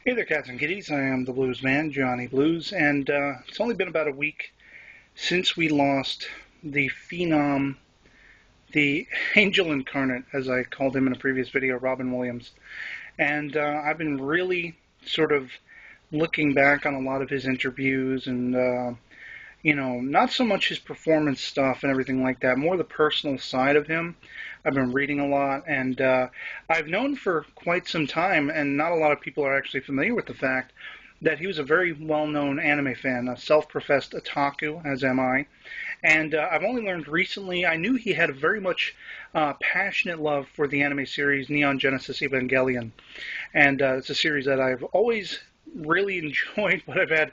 Hey there, cats and kitties. I am the Blues Man, Johnny Blues, and it's only been about a week since we lost the phenom, the angel incarnate, as I called him in a previous video, Robin Williams. And I've been really sort of looking back on a lot of his interviews and, not so much his performance stuff and everything like that, more the personal side of him. I've been reading a lot, and I've known for quite some time, and not a lot of people are actually familiar with the fact that he was a very well-known anime fan, a self-professed otaku, as am I. And I've only learned recently, I knew he had a very much passionate love for the anime series Neon Genesis Evangelion. And it's a series that I've always really enjoyed, but I've had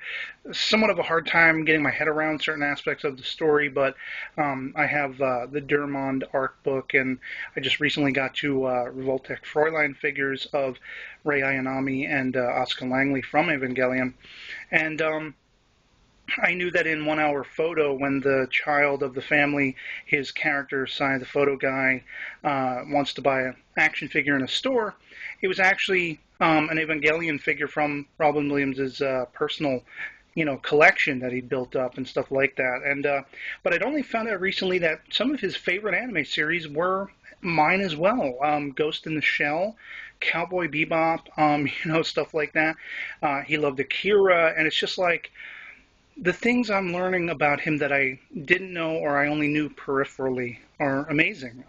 somewhat of a hard time getting my head around certain aspects of the story. But I have the Undermined arc book, and I just recently got to Revoltech Fräulein figures of Rei Ayanami and Asuka Langley from Evangelion. And I knew that in 1 Hour Photo, when the child of the family, his character, Sai the photo guy, wants to buy an action figure in a store, it was actually an Evangelion figure from Robin Williams' personal, collection that he'd built up and stuff like that. And but I'd only found out recently that some of his favorite anime series were mine as well. Ghost in the Shell, Cowboy Bebop, stuff like that. He loved Akira, and it's just like the things I'm learning about him that I didn't know or I only knew peripherally are amazing.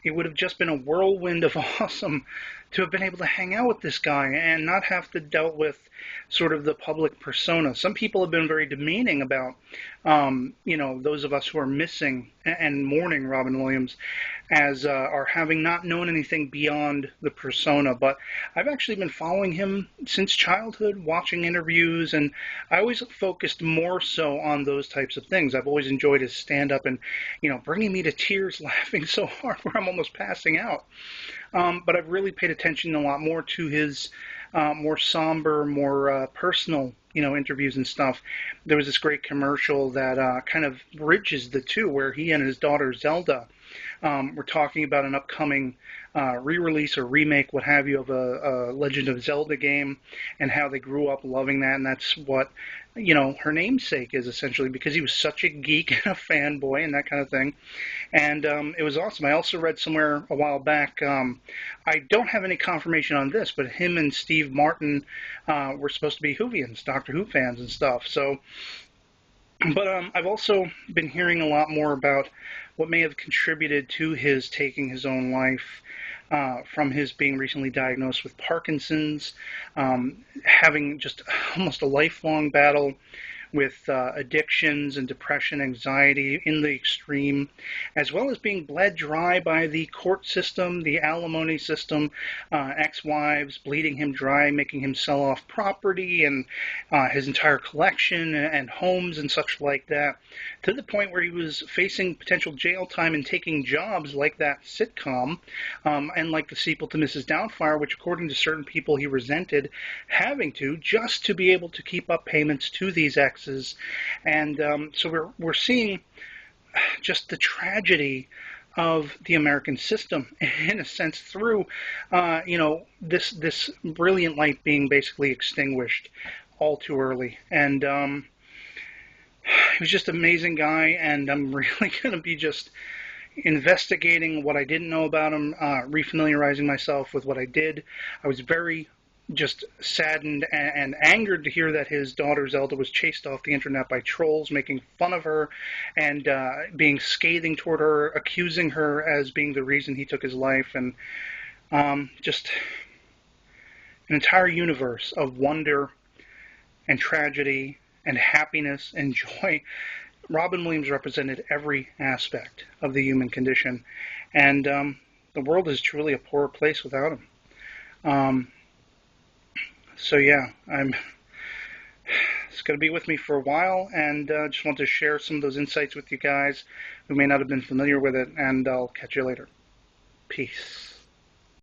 It would have just been a whirlwind of awesome to have been able to hang out with this guy and not have to dealt with sort of the public persona. Some people have been very demeaning about, those of us who are missing and mourning Robin Williams as are having not known anything beyond the persona. But I've actually been following him since childhood, watching interviews, and I always focused more so on those types of things. I've always enjoyed his stand-up and, bringing me to tears, laughing so hard where I'm almost passing out. But I've really paid attention a lot more to his more somber, more personal, interviews and stuff. There was this great commercial that kind of bridges the two, where he and his daughter Zelda were talking about an upcoming re-release or remake, what have you, of a Legend of Zelda game, and how they grew up loving that, and that's what, her namesake is, essentially, because he was such a geek and a fanboy and that kind of thing. And it was awesome. I also read somewhere a while back, I don't have any confirmation on this, but him and Steve Martin were supposed to be Whovians, Doctor Who fans and stuff. So, but I've also been hearing a lot more about what may have contributed to his taking his own life, from his being recently diagnosed with Parkinson's, having just almost a lifelong battle with addictions and depression, anxiety in the extreme, as well as being bled dry by the court system, the alimony system, ex-wives bleeding him dry, making him sell off property and his entire collection and homes and such like that, to the point where he was facing potential jail time and taking jobs like that sitcom, and like the sequel to Mrs. Doubtfire, which according to certain people he resented having to, just to be able to keep up payments to these exes. And so we're seeing just the tragedy of the American system, in a sense, through this brilliant light being basically extinguished all too early. And he was just an amazing guy, and I'm really going to be just investigating what I didn't know about him, refamiliarizing myself with what I did. I was very just saddened and angered to hear that his daughter Zelda was chased off the internet by trolls making fun of her and being scathing toward her, accusing her as being the reason he took his life, and just an entire universe of wonder and tragedy and happiness and joy. Robin Williams represented every aspect of the human condition, and the world is truly a poor place without him. So yeah, it's going to be with me for a while, and just want to share some of those insights with you guys who may not have been familiar with it, and I'll catch you later. Peace.